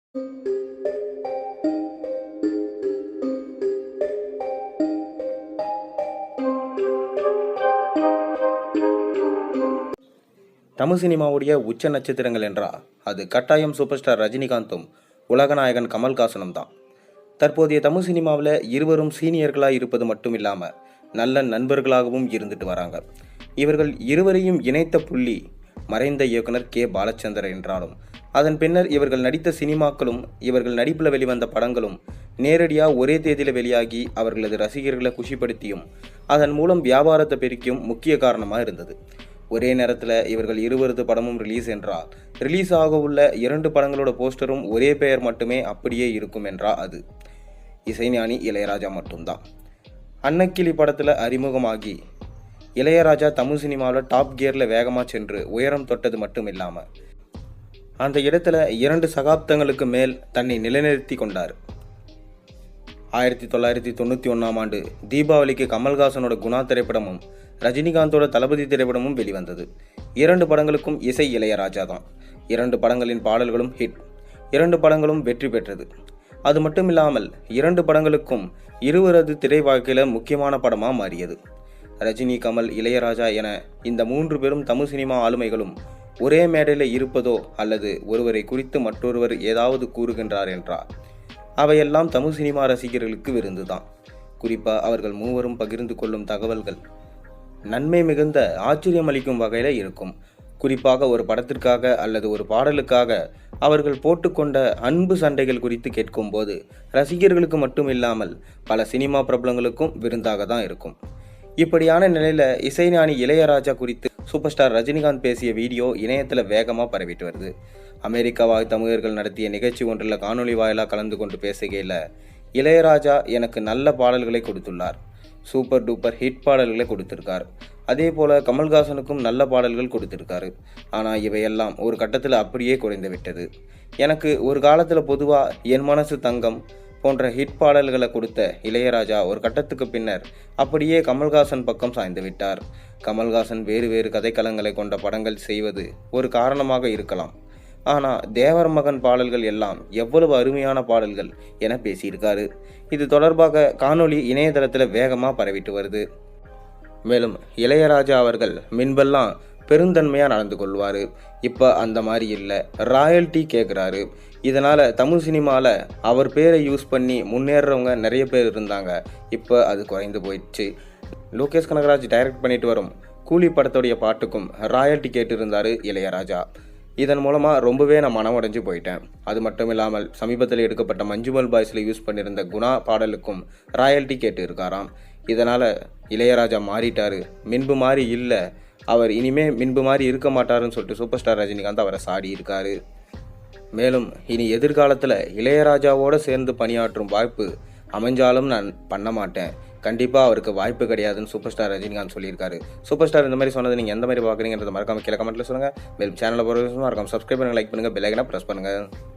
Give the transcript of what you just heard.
தமிழ் சினிமாவுடைய உச்ச நட்சத்திரங்கள் என்றால் அது கட்டாயம் சூப்பர் ஸ்டார் ரஜினிகாந்தும் உலகநாயகன் கமல்ஹாசனும் தான். தற்போதைய தமிழ் சினிமாவில் இருவரும் சீனியர்களாக இருப்பது மட்டும் இல்லாமல் நல்ல நண்பர்களாகவும் இருந்துட்டு வராங்க. இவர்கள் இருவரையும் இணைத்த புள்ளி மறைந்த இயக்குனர் கே பாலச்சந்தர் என்றாலும் அதன் பின்னர் இவர்கள் நடித்த சினிமாக்களும் இவர்கள் நடிப்பில் வெளிவந்த படங்களும் நேரடியாக ஒரே தேதியில் வெளியாகி அவர்களது ரசிகர்களை குஷிப்படுத்தியும் அதன் மூலம் வியாபாரத்தை பெருக்கியும் முக்கிய காரணமாக இருந்தது. ஒரே நேரத்தில் இவர்கள் இருவரது படமும் ரிலீஸ் என்றால் ரிலீஸ் ஆக உள்ள 2 படங்களோட போஸ்டரும் ஒரே பெயர் மட்டுமே அப்படியே இருக்கும் என்றால் அது இசைஞானி இளையராஜா மட்டும்தான். அன்னக்கிளி படத்தில் அறிமுகமாகி இளையராஜா தமிழ் சினிமாவில் டாப் கியரில் வேகமாக சென்று உயரம் தொட்டது மட்டும் இல்லாமல் அந்த இடத்துல 2 சகாப்தங்களுக்கு மேல் தன்னை நிலைநிறுத்தி கொண்டார். 1991ஆம் ஆண்டு தீபாவளிக்கு கமல்ஹாசனோட குணா திரைப்படமும் ரஜினிகாந்தோட தளபதி திரைப்படமும் வெளிவந்தது. 2 படங்களுக்கும் இசை இளையராஜா தான். 2 படங்களின் பாடல்களும் ஹிட். 2 படங்களும் வெற்றி பெற்றது. அது மட்டும் இல்லாமல் 2 படங்களுக்கும் இருவரது திரை வாழ்க்கையில் முக்கியமான படமாக மாறியது. ரஜினி, கமல், இளையராஜா என இந்த 3 பேரும் தமிழ் சினிமா ஆளுமைகளும் ஒரே மேடையில் இருப்பதோ அல்லது ஒருவரை குறித்து மற்றொருவர் ஏதாவது கூறுகின்றார் என்றார் அவையெல்லாம் தமிழ் சினிமா ரசிகர்களுக்கு விருந்து தான். குறிப்பாக அவர்கள் மூவரும் பகிர்ந்து கொள்ளும் தகவல்கள் நன்மை மிகுந்த ஆச்சரியமளிக்கும் வகையில் இருக்கும். குறிப்பாக ஒரு படத்திற்காக அல்லது ஒரு பாடலுக்காக அவர்கள் போட்டுக்கொண்ட அன்பு சண்டைகள் குறித்து கேட்கும்போது ரசிகர்களுக்கு மட்டும் இல்லாமல் பல சினிமா பிரபலங்களுக்கும் விருந்தாக தான் இருக்கும். இப்படியான நிலையில் இசைஞானி இளையராஜா குறித்து சூப்பர் ஸ்டார் ரஜினிகாந்த் பேசிய வீடியோ இணையத்தில் வேகமாக பரவிட்டு வருது. அமெரிக்கா வாழ் தமிழர்கள் நடத்திய நிகழ்ச்சி ஒன்றில் காணொலி வாயிலாக கலந்து கொண்டு பேசுகையில் இளையராஜா எனக்கு நல்ல பாடல்களை கொடுத்துள்ளார், சூப்பர் டூப்பர் ஹிட் பாடல்களை கொடுத்திருக்கார். அதே போல் கமல்ஹாசனுக்கும் நல்ல பாடல்கள் கொடுத்திருக்காரு. ஆனால் இவையெல்லாம் ஒரு கட்டத்தில் அப்படியே குறைந்து விட்டது. எனக்கு ஒரு காலத்தில் பொதுவாக என் மனசு தங்கம் போன்ற ஹிட் பாடல்களை கொடுத்த இளையராஜா ஒரு கட்டத்துக்கு பின்னர் அப்படியே கமல்ஹாசன் பக்கம் சாய்ந்து விட்டார். கமல்ஹாசன் வேறு வேறு கதைக்களங்களை கொண்ட படங்கள் செய்வது ஒரு காரணமாக இருக்கலாம். ஆனால் தேவர் மகன் பாடல்கள் எல்லாம் எவ்வளவு அருமையான பாடல்கள் என பேசியிருக்காரு. இது தொடர்பாக காணொலி இணையதளத்தில் வேகமாக பரவிட்டு வருது. மேலும் இளையராஜா அவர்கள் முன்பெல்லாம் பெருந்தன்மையாக நடந்து கொள்வார். இப்போ அந்த மாதிரி இல்லை, ராயல்ட்டி கேட்குறாரு. இதனால் தமிழ் சினிமாவில் அவர் பேரை யூஸ் பண்ணி முன்னேறவங்க நிறைய பேர் இருந்தாங்க. இப்போ அது குறைந்து போயிடுச்சு. லோகேஷ் கனகராஜ் டைரக்ட் பண்ணிட்டு வரும் கூலி படத்துடைய பாட்டுக்கும் ராயல்ட்டி கேட்டிருந்தார் இளையராஜா. இதன் மூலமாக ரொம்பவே நான் மனமடைஞ்சு போயிட்டேன். அது மட்டும் இல்லாமல் சமீபத்தில் எடுக்கப்பட்ட மஞ்சுமல் பாய்ஸில் யூஸ் பண்ணியிருந்த குணா பாடலுக்கும் ராயல்ட்டி கேட்டு இருக்காராம். இதனால் இளையராஜா மாறிட்டார், மின்பு மாதிரி இல்லை, அவர் இனிமே மின்பு மாதிரி இருக்க மாட்டாருன்னு சொல்லிட்டு சூப்பர் ஸ்டார் ரஜினிகாந்த் அவரை சாடி இருக்காரு. மேலும் இனி எதிர்காலத்தில் இளையராஜாவோடு சேர்ந்து பணியாற்றும் வாய்ப்பு அமைஞ்சாலும் நான் பண்ண மாட்டேன், கண்டிப்பாக அவருக்கு வாய்ப்பு கிடையாதுன்னு சூப்பர் ஸ்டார் ரஜினிகாந்த் சொல்லியிருக்காரு. சூப்பர் ஸ்டார் இந்த மாதிரி சொன்னது நீங்கள் எந்த மாதிரி பார்க்குறீங்கன்றத மறக்காம கீழே கமெண்ட்டில் சொல்லுங்கள். மேலும் சேனலை பொறுத்த மறக்காம சப்ஸ்கிரைப் பண்ணுங்கள், லைக் பண்ணுங்கள், பெல் ஐகானை ப்ரெஸ் பண்ணுங்கள்.